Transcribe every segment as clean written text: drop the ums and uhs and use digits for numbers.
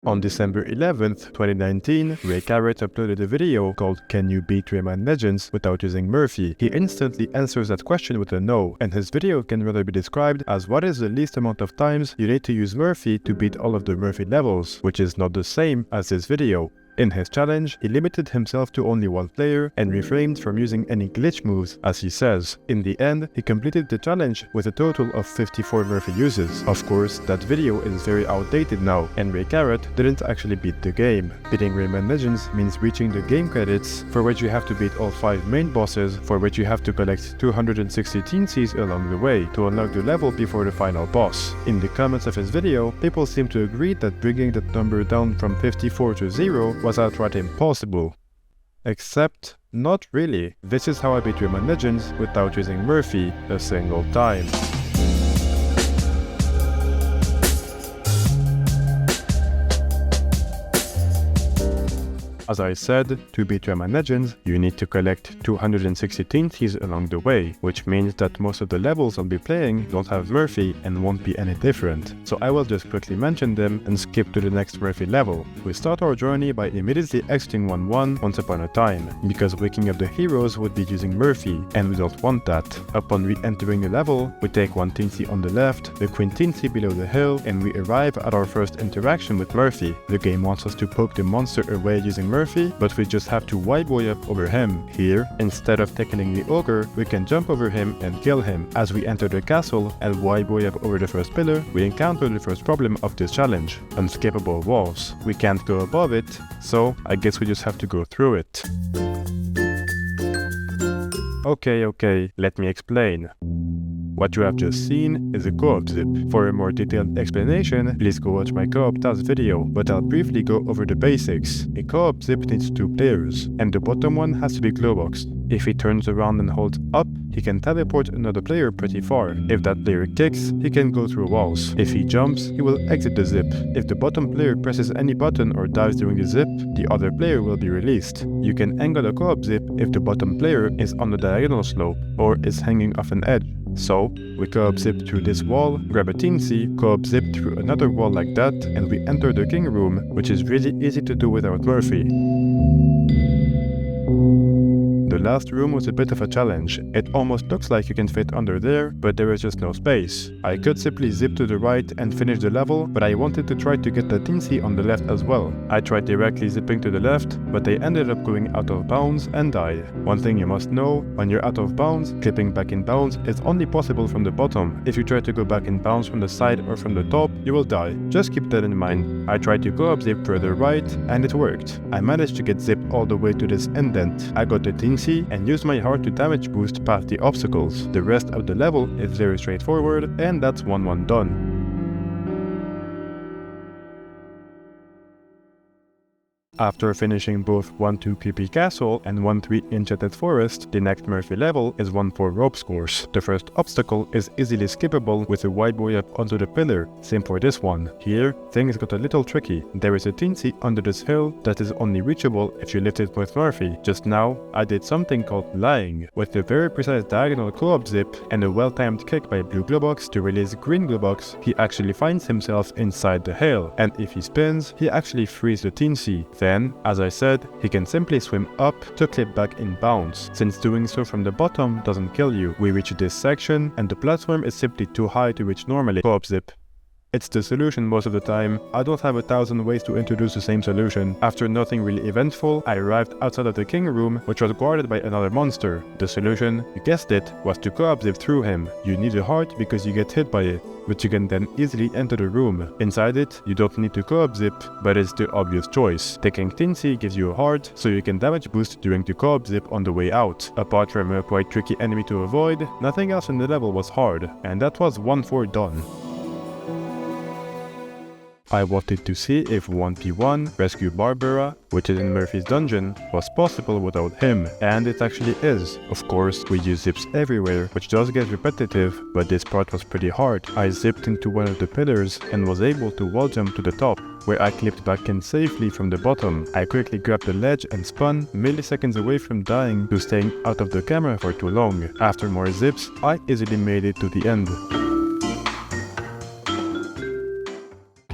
On December 11th, 2019, RayCarrot uploaded a video called "Can you beat Rayman Legends without using Murfy?" He instantly answers that question with a no, and his video can rather be described as what is the least amount of times you need to use Murfy to beat all of the Murfy levels, which is not the same as this video. In his challenge, he limited himself to only one player and refrained from using any glitch moves, as he says. In the end, he completed the challenge with a total of 54 Murfy uses. Of course, that video is very outdated now, and RayCarrot didn't actually beat the game. Beating Rayman Legends means reaching the game credits, for which you have to beat all 5 main bosses, for which you have to collect 260 teensies along the way to unlock the level before the final boss. In the comments of his video, people seem to agree that bringing that number down from 54 to 0 was outright impossible. Except, not really. This is how I beat Rayman Legends without using Murfy a single time. As I said, to beat Rayman Legends, you need to collect 260 teensies along the way, which means that most of the levels I'll be playing don't have Murfy and won't be any different. So I will just quickly mention them and skip to the next Murfy level. We start our journey by immediately exiting 1-1 once upon a time, because waking up the heroes would be using Murfy, and we don't want that. Upon re-entering the level, we take one teensy on the left, the queen teensy below the hill, and we arrive at our first interaction with Murfy. The game wants us to poke the monster away using Murfy, but we just have to Y-boy up over him. Here, instead of tackling the ogre, we can jump over him and kill him. As we enter the castle and Y-boy up over the first pillar, we encounter the first problem of this challenge: unskippable walls. We can't go above it, so I guess we just have to go through it. Okay, let me explain. What you have just seen is a co-op zip. For a more detailed explanation, please go watch my co-op task video, but I'll briefly go over the basics. A co-op zip needs 2 players, and the bottom one has to be glowboxed. If he turns around and holds up, he can teleport another player pretty far. If that player kicks, he can go through walls. If he jumps, he will exit the zip. If the bottom player presses any button or dives during the zip, the other player will be released. You can angle a co-op zip if the bottom player is on the diagonal slope or is hanging off an edge. So, we co-op zip through this wall, grab a teensy, co-op zip through another wall like that, and we enter the king room, which is really easy to do without Murfy. The last room was a bit of a challenge. It almost looks like you can fit under there, but there is just no space. I could simply zip to the right and finish the level, but I wanted to try to get the teensy on the left as well. I tried directly zipping to the left, but they ended up going out of bounds and died. One thing you must know, when you're out of bounds, clipping back in bounds is only possible from the bottom. If you try to go back in bounds from the side or from the top, you will die. Just keep that in mind. I tried to go up zip further right, and it worked. I managed to get zipped all the way to this indent. I got the teensy and used my heart to damage boost past the obstacles. The rest of the level is very straightforward, and that's 1-1 done. After finishing both 1-2 creepy castle and 1-3 enchanted forest, the next Murfy level is 1-4 ropes course. The first obstacle is easily skippable with a wide boy up onto the pillar, same for this one. Here, things got a little tricky. There is a teensy under this hill that is only reachable if you lift it with Murfy. Just now, I did something called lying, with a very precise diagonal co-op zip and a well-timed kick by blue glowbox to release green glowbox. He actually finds himself inside the hill, and if he spins, he actually frees the teensy. Then, as I said, he can simply swim up to clip back in bounds. Since doing so from the bottom doesn't kill you, we reach this section and the platform is simply too high to reach normally. Co-op zip. It's the solution most of the time. I don't have 1,000 ways to introduce the same solution. After nothing really eventful, I arrived outside of the king room, which was guarded by another monster. The solution, you guessed it, was to co-op zip through him. You need a heart because you get hit by it, but you can then easily enter the room. Inside it, you don't need to co-op zip, but it's the obvious choice. Taking teensy gives you a heart, so you can damage boost during the co-op zip on the way out. Apart from a quite tricky enemy to avoid, nothing else in the level was hard, and that was 1-4 done. I wanted to see if 1v1 rescue Barbar, which is in Murphy's dungeon, was possible without him, and it actually is. Of course, we use zips everywhere, which does get repetitive, but this part was pretty hard. I zipped into one of the pillars and was able to wall jump to the top, where I clipped back in safely from the bottom. I quickly grabbed the ledge and spun, milliseconds away from dying to staying out of the camera for too long. After more zips, I easily made it to the end.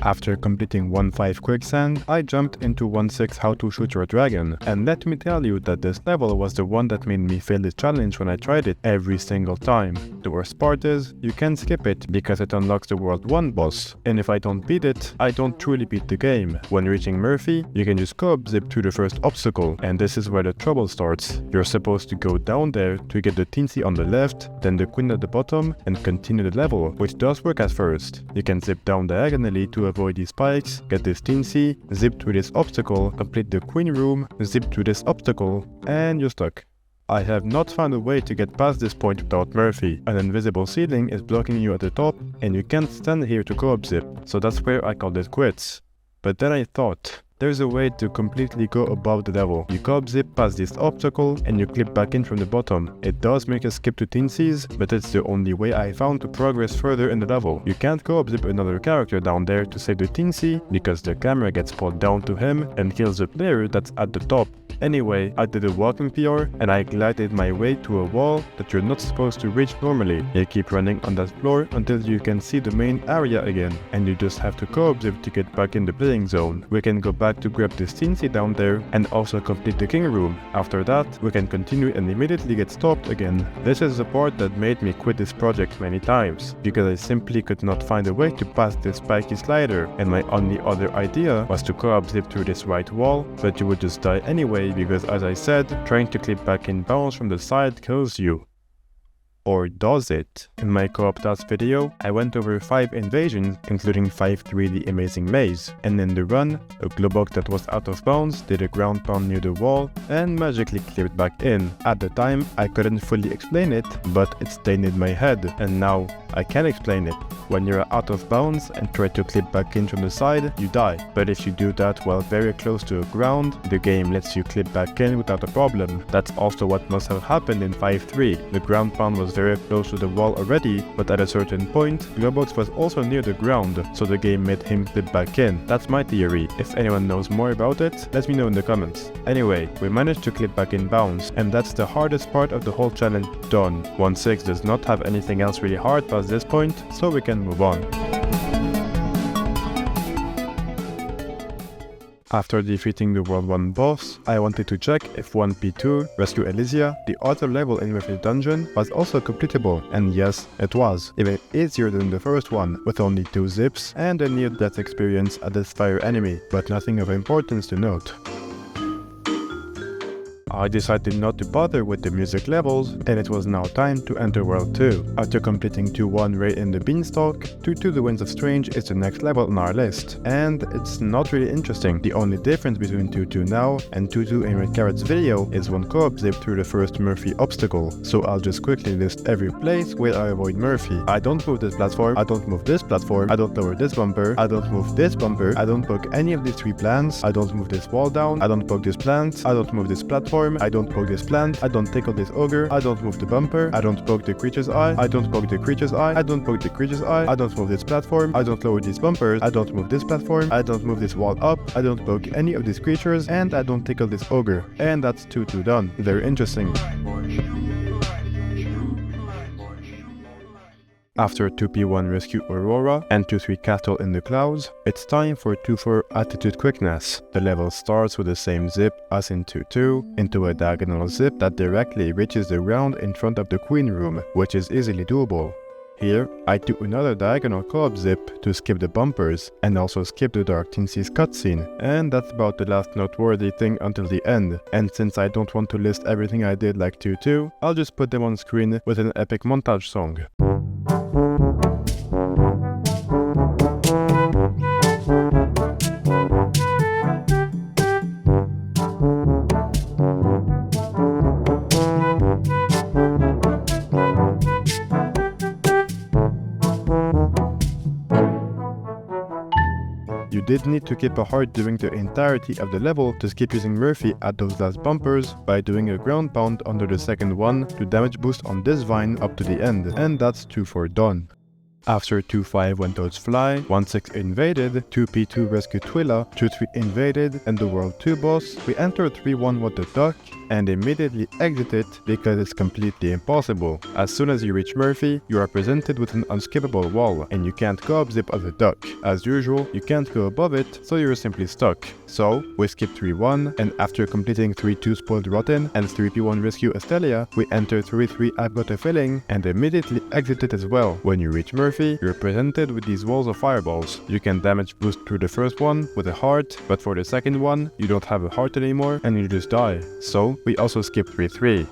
After completing 1.5 quicksand, I jumped into 1.6 how to shoot your dragon, and let me tell you that this level was the one that made me fail this challenge when I tried it every single time. The worst part is, you can skip it because it unlocks the World 1 boss, and if I don't beat it, I don't truly beat the game. When reaching Murfy, you can just co-op zip through the first obstacle, and this is where the trouble starts. You're supposed to go down there to get the teensy on the left, then the queen at the bottom, and continue the level, which does work at first. You can zip down diagonally to avoid these spikes, get this teensy, zip through this obstacle, complete the queen room, zip through this obstacle, and you're stuck. I have not found a way to get past this point without Murfy. An invisible ceiling is blocking you at the top, and you can't stand here to co-op zip, so that's where I called it quits. But then I thought, there's a way to completely go above the level. You co-op zip past this obstacle and you clip back in from the bottom. It does make a skip to teensies, but it's the only way I found to progress further in the level. You can't co-op zip another character down there to save the teensy because the camera gets pulled down to him and kills the player that's at the top. Anyway, I did a walking PR and I glided my way to a wall that you're not supposed to reach normally. You keep running on that floor until you can see the main area again, and you just have to co-op zip to get back in the playing zone. We can go back to grab this teensy down there and also complete the king room. After that, we can continue and immediately get stopped again. This is the part that made me quit this project many times, because I simply could not find a way to pass this spiky slider, and my only other idea was to co-op zip through this right wall, but you would just die anyway because, as I said, trying to clip back in bounds from the side kills you. Or does it? In my co-op task video, I went over 5 invasions, including 5 3D amazing maze, and in the run, a glowbox that was out of bounds did a ground pound near the wall and magically clipped back in. At the time, I couldn't fully explain it, but it stayed in my head, and now I can explain it. When you're out of bounds and try to clip back in from the side, you die. But if you do that while very close to the ground, the game lets you clip back in without a problem. That's also what must have happened in 5.3. The ground pound was very close to the wall already, but at a certain point, Glowbox was also near the ground, so the game made him clip back in. That's my theory. If anyone knows more about it, let me know in the comments. Anyway, we managed to clip back in bounds, and that's the hardest part of the whole challenge done. 1.6 does not have anything else really hard past this point, so we can move on. After defeating the World 1 boss, I wanted to check if 1P2, Rescue Elysia, the other level in Murfy's dungeon, was also completable, and yes, it was, even easier than the first one, with only 2 zips and a near-death experience at this fire enemy, but nothing of importance to note. I decided not to bother with the music levels, and it was now time to enter World 2. After completing 2-1 Ray in the Beanstalk, 2-2 The Winds of Strange is the next level on our list, and it's not really interesting. The only difference between 2-2 now and 2-2 in RayCarrot's video is one co-op zip through the first Murfy obstacle, so I'll just quickly list every place where I avoid Murfy. I don't move this platform, I don't move this platform, I don't lower this bumper, I don't move this bumper, I don't poke any of these 3 plants, I don't move this wall down, I don't poke this plant, I don't move this platform, I don't poke this plant, I don't tickle this ogre, I don't move the bumper, I don't poke the creature's eye, I don't poke the creature's eye, I don't poke the creature's eye, I don't move this platform, I don't lower these bumpers, I don't move this platform, I don't move this wall up, I don't poke any of these creatures, and I don't tickle this ogre. And that's 2-2 done. Very interesting. After 2P1 Rescue Aurora and 2-3 Castle in the Clouds, it's time for 2-4 Attitude Quickness. The level starts with the same zip as in 2-2, into a diagonal zip that directly reaches the ground in front of the Queen Room, which is easily doable. Here, I do another diagonal co-op zip to skip the bumpers, and also skip the Dark Teensies cutscene, and that's about the last noteworthy thing until the end. And since I don't want to list everything I did like 2-2, I'll just put them on screen with an epic montage song. You did need to keep a heart during the entirety of the level to skip using Murfy at those last bumpers by doing a ground pound under the second one to damage boost on this vine up to the end, and that's 2-4 done. After 2-5 when toads fly, 1-6 invaded, 2P2 rescue Twila, 2-3 invaded, and the World 2 boss, we enter 3-1 with the duck, and immediately exit it because it's completely impossible. As soon as you reach Murfy, you are presented with an unskippable wall, and you can't go up zip as a duck. As usual, you can't go above it, so you're simply stuck. So, we skip 3-1, and after completing 3-2 Spoiled Rotten and 3P1 Rescue Estelia, we enter 3-3 I've Got a Feeling, and immediately exit it as well. When you reach Murfy, you're presented with these walls of fireballs. You can damage boost through the first one with a heart, but for the second one, you don't have a heart anymore, and you just die. So, we also skip 3-3.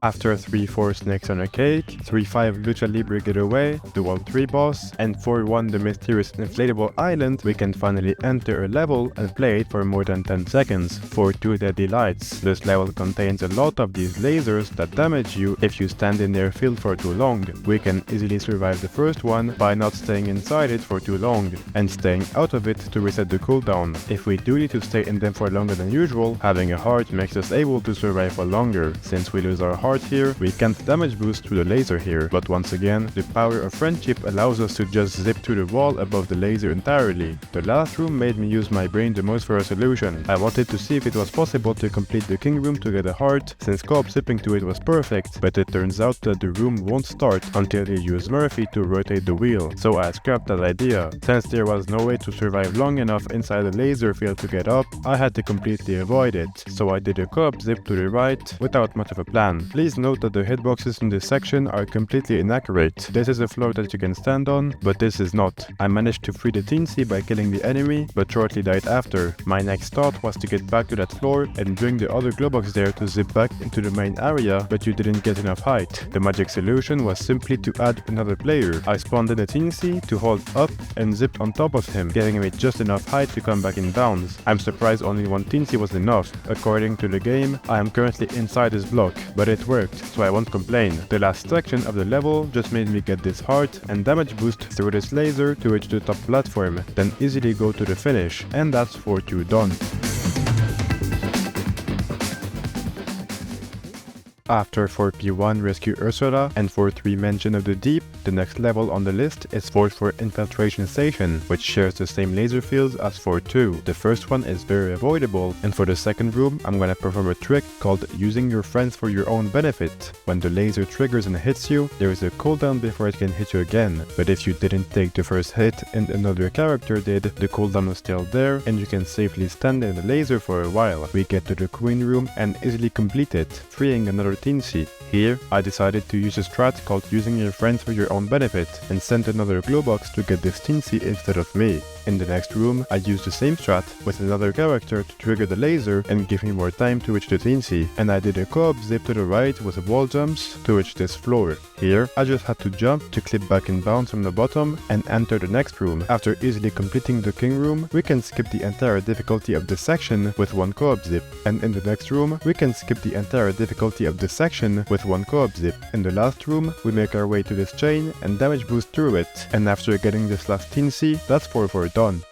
After 3-4 Snakes on a Cake, 3-5 Lucha Libre Getaway, the World 3 boss, and 4-1 the mysterious inflatable island, we can finally enter a level and play it for more than 10 seconds. 4-2 Deadly Lights. This level contains a lot of these lasers that damage you if you stand in their field for too long. We can easily survive the first one by not staying inside it for too long, and staying out of it to reset the cooldown. If we do need to stay in them for longer than usual, having a heart makes us able to survive for longer. Since we lose our heart here, we can't damage boost through the laser here, but once again, the power of friendship allows us to just zip through the wall above the laser entirely. The last room made me use my brain the most for a solution. I wanted to see if it was possible to complete the king room to get a heart, since co-op zipping to it was perfect, but it turns out that the room won't start until you use Murfy to rotate the wheel, so I scrapped that idea. Since there was no way to survive long enough inside the laser field to get up, I had to completely avoid it, so I did a co-op zip to the right without much of a plan. Please note that the hitboxes in this section are completely inaccurate. This is a floor that you can stand on, but this is not. I managed to free the teensy by killing the enemy, but shortly died after. My next thought was to get back to that floor and bring the other glowbox there to zip back into the main area, but you didn't get enough height. The magic solution was simply to add another player. I spawned in a teensy to hold up and zipped on top of him, giving me just enough height to come back in bounds. I'm surprised only one teensy was enough. According to the game, I am currently inside this block, but it worked, so I won't complain. The last section of the level just made me get this heart and damage boost through this laser to reach the top platform, then easily go to the finish, and that's 4-2 done. After 4P1 Rescue Ursula and 4-3 Mention of the Deep, the next level on the list is 4-4 Infiltration Station, which shares the same laser fields as 4-2. The first one is very avoidable, and for the second room I'm gonna perform a trick called using your friends for your own benefit. When the laser triggers and hits you, there is a cooldown before it can hit you again, but if you didn't take the first hit and another character did, the cooldown is still there and you can safely stand in the laser for a while. We get to the Queen room and easily complete it, freeing another teensy. Here, I decided to use a strat called using your friends for your own benefit and sent another glowbox to get this teensy instead of me. In the next room, I used the same strat with another character to trigger the laser and give me more time to reach the teensy, and I did a co-op zip to the right with wall jumps to reach this floor. Here, I just had to jump to clip back in bounds from the bottom and enter the next room. After easily completing the king room, we can skip the entire difficulty of this section with one co-op zip, and in the next room, we can skip the entire difficulty of this section with one co-op zip. In the last room, we make our way to this chain and damage boost through it, and after getting this last teensy, that's 4-4 done.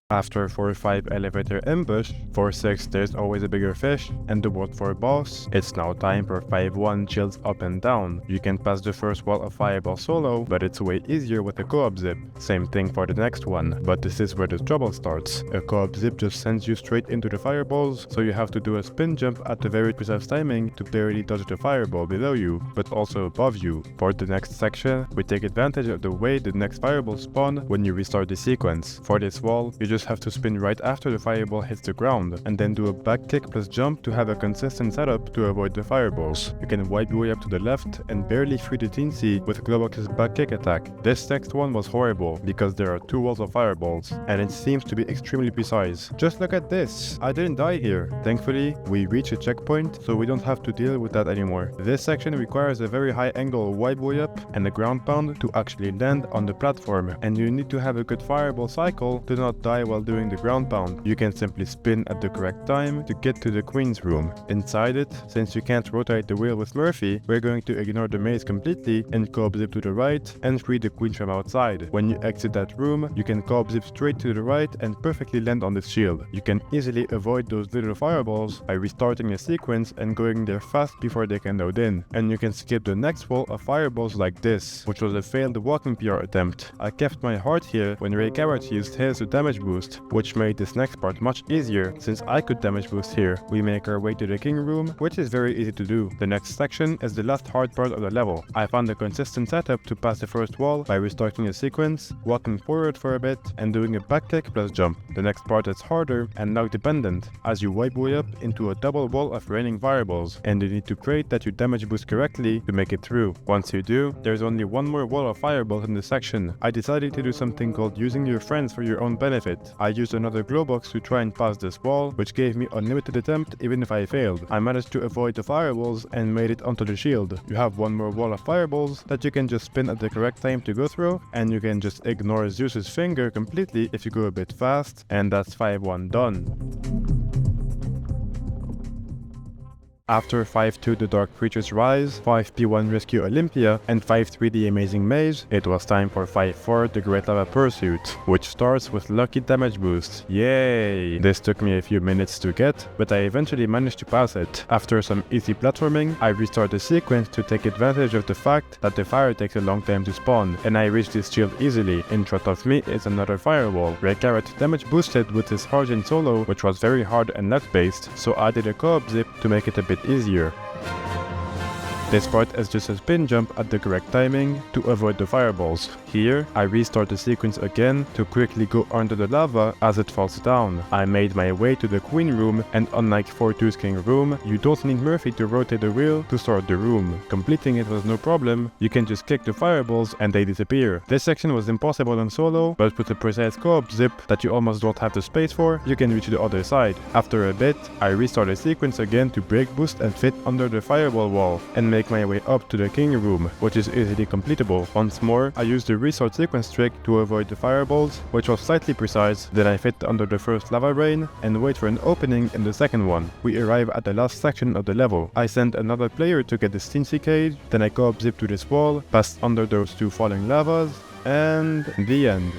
After 4-5 Elevator Ambush, 4-6 There's Always a Bigger Fish, and the World 4 boss, it's now time for 5-1 Chills Up and Down. You can pass the first wall of Fireball solo, but it's way easier with a co-op zip. Same thing for the next one, but this is where the trouble starts. A co-op zip just sends you straight into the fireballs, so you have to do a spin jump at a very precise timing to barely dodge the fireball below you, but also above you. For the next section, we take advantage of the way the next fireball spawn when you restart the sequence. For this wall, you just have to spin right after the fireball hits the ground, and then do a back kick plus jump to have a consistent setup to avoid the fireballs. You can wipe your way up to the left and barely free the teensy with Glowbox's back kick attack. This next one was horrible because there are two walls of fireballs, and it seems to be extremely precise. Just look at this, I didn't die here. Thankfully, we reach a checkpoint, so we don't have to deal with that anymore. This section requires a very high angle wipe way up and a ground pound to actually land on the platform, and you need to have a good fireball cycle to not die while doing the ground pound. You can simply spin at the correct time to get to the queen's room. Inside it, since you can't rotate the wheel with Murfy, we're going to ignore the maze completely and co-op zip to the right and free the queen from outside. When you exit that room, you can co-op zip straight to the right and perfectly land on this shield. You can easily avoid those little fireballs by restarting a sequence and going there fast before they can load in. And you can skip the next wall of fireballs like this, which was a failed walking PR attempt. I kept my heart here when RayCarrot used his to damage boost, which made this next part much easier since I could damage boost here. We make our way to the king room, which is very easy to do. The next section is the last hard part of the level. I found a consistent setup to pass the first wall by restarting a sequence, walking forward for a bit, and doing a back kick plus jump. The next part is harder and lag dependent, as you wipe way up into a double wall of raining fireballs, and you need to pray that you damage boost correctly to make it through. Once you do, there's only one more wall of fireballs in this section. I decided to do something called using your friends for your own benefit. I used another glow box to try and pass this wall, which gave me unlimited attempt even if I failed. I managed to avoid the fireballs and made it onto the shield. You have one more wall of fireballs that you can just spin at the correct time to go through, and you can just ignore Zeus's finger completely if you go a bit fast, and that's 5-1 done. After 5-2 the Dark Creatures Rise, 5P1 Rescue Olympia, and 5-3 the Amazing Maze, it was time for 5-4 the Great Lava Pursuit, which starts with lucky damage boost. Yay! This took me a few minutes to get, but I eventually managed to pass it. After some easy platforming, I restart the sequence to take advantage of the fact that the fire takes a long time to spawn, and I reach this shield easily. In front of me is another firewall. RayCarrot damage boosted with his Harden solo, which was very hard and left based, so I did a co-op zip to make it a bit easier. This part is just a spin jump at the correct timing to avoid the fireballs. Here, I restart the sequence again to quickly go under the lava as it falls down. I made my way to the queen room, and unlike 4-2's king room, you don't need Murfy to rotate the wheel to start the room. Completing it was no problem, you can just kick the fireballs and they disappear. This section was impossible on solo, but with a precise co-op zip that you almost don't have the space for, you can reach the other side. After a bit, I restart the sequence again to break boost and fit under the fireball wall, and make my way up to the king room, which is easily completable. Once more, I used the restart sequence trick to avoid the fireballs, which was slightly precise. Then I fit under the first lava rain and wait for an opening in the second one. We arrive at the last section of the level. I send another player to get the Stincy cage, then I co-op zip to this wall, past under those two falling lavas, and the end.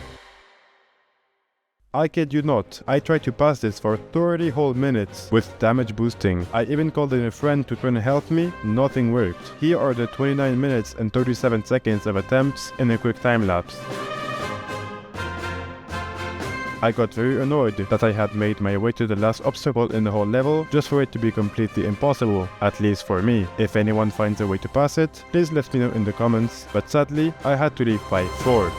I kid you not, I tried to pass this for 30 whole minutes with damage boosting. I even called in a friend to try and help me, nothing worked. Here are the 29 minutes and 37 seconds of attempts in a quick time lapse. I got very annoyed that I had made my way to the last obstacle in the whole level just for it to be completely impossible, at least for me. If anyone finds a way to pass it, please let me know in the comments, but sadly I had to leave 5-4.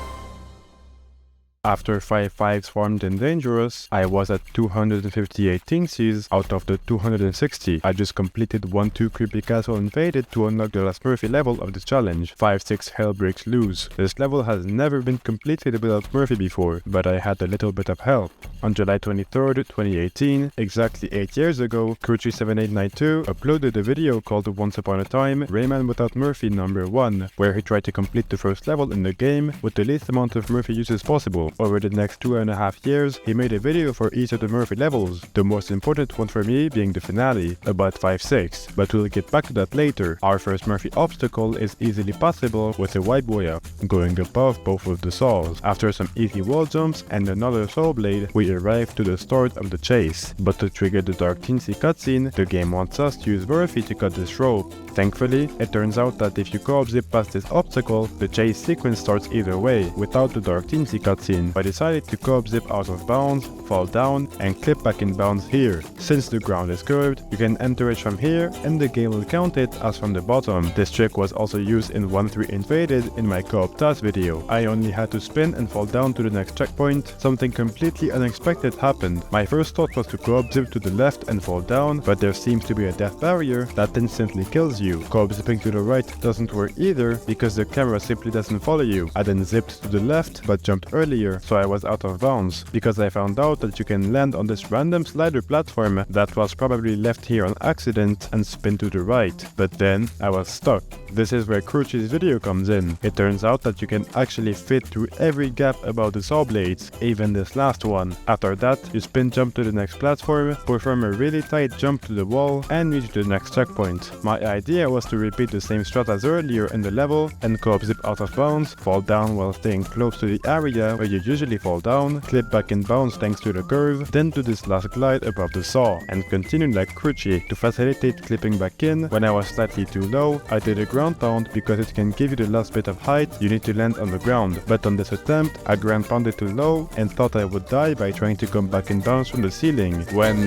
After 5-5s farmed and dangerous, I was at 258 Tinksies out of the 260. I just completed 1-2 creepy castle invaded to unlock the last Murfy level of this challenge, 5-6 hell breaks loose. This level has never been completed without Murfy before, but I had a little bit of help. On July 23rd, 2018, exactly 8 years ago, Cruchy7892 uploaded a video called Once Upon a Time, Rayman Without Murfy #1, where he tried to complete the first level in the game with the least amount of Murfy uses possible. Over the next 2.5 years, he made a video for each of the Murfy levels, the most important one for me being the finale, about 5-6, but we'll get back to that later. Our first Murfy obstacle is easily passable with a white boy up, going above both of the saws. After some easy wall jumps and another saw blade, we arrive to the start of the chase. But to trigger the Dark Teensy cutscene, the game wants us to use Murfy to cut this rope. Thankfully, it turns out that if you co-op zip past this obstacle, the chase sequence starts either way, without the Dark Teensy cutscene. I decided to co-op zip out of bounds, fall down, and clip back in bounds here. Since the ground is curved, you can enter it from here, and the game will count it as from the bottom. This trick was also used in 1-3 Invaded in my co-op task video. I only had to spin and fall down to the next checkpoint. Something completely unexpected happened. My first thought was to co-op zip to the left and fall down, but there seems to be a death barrier that instantly kills you. Co-op zipping to the right doesn't work either, because the camera simply doesn't follow you. I then zipped to the left, but jumped earlier, slider, so I was out of bounds, because I found out that you can land on this random slider platform that was probably left here on accident and spin to the right, but then I was stuck. This is where Cruchy's video comes in. It turns out that you can actually fit through every gap about the saw blades, even this last one. After that, you spin jump to the next platform, perform a really tight jump to the wall, and reach the next checkpoint. My idea was to repeat the same strat as earlier in the level and co-op zip out of bounds, fall down while staying close to the area where you usually fall down, clip back in bounds thanks to the curve, then do this last glide above the saw, and continue like Cruchy. To facilitate clipping back in, when I was slightly too low, I did a ground pound because it can give you the last bit of height you need to land on the ground, but on this attempt, I ground pounded too low and thought I would die by trying to come back in bounds from the ceiling, when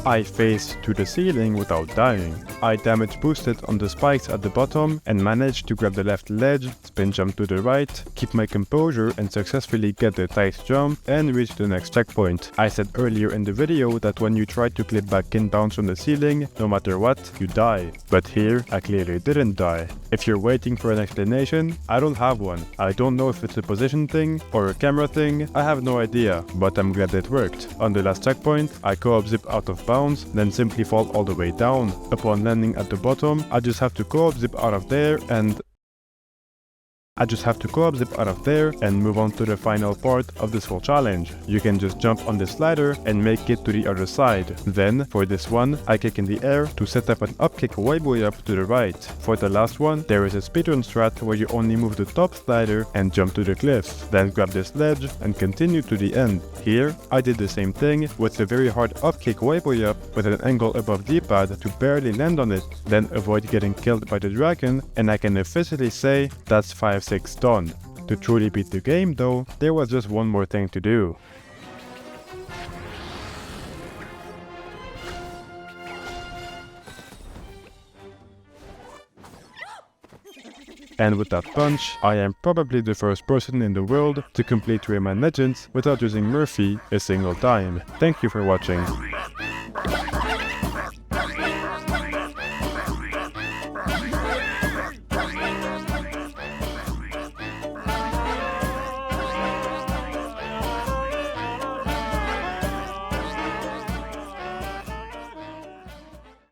I faced to the ceiling without dying. I damage boosted on the spikes at the bottom and managed to grab the left ledge, spin jump to the right, keep my composure and successfully get the tight jump and reach the next checkpoint. I said earlier in the video that when you try to clip back in bounds from the ceiling, no matter what, you die. But here, I clearly didn't die. If you're waiting for an explanation, I don't have one. I don't know if it's a position thing or a camera thing, I have no idea, but I'm glad it worked. On the last checkpoint, I co-op zip out of bounds, then simply fall all the way down. Upon landing at the bottom, I just have to co-op zip out of there and move on to the final part of this whole challenge. You can just jump on the slider and make it to the other side. Then, for this one, I kick in the air to set up an up kick way up to the right. For the last one, there is a speedrun strat where you only move the top slider and jump to the cliff. Then grab this ledge and continue to the end. Here, I did the same thing with a very hard up kick way up with an angle above D-pad to barely land on it, then avoid getting killed by the dragon, and I can officially say that's 5-6 done. To truly beat the game though, there was just one more thing to do. And with that punch, I am probably the first person in the world to complete Rayman Legends without using Murfy a single time. Thank you for watching.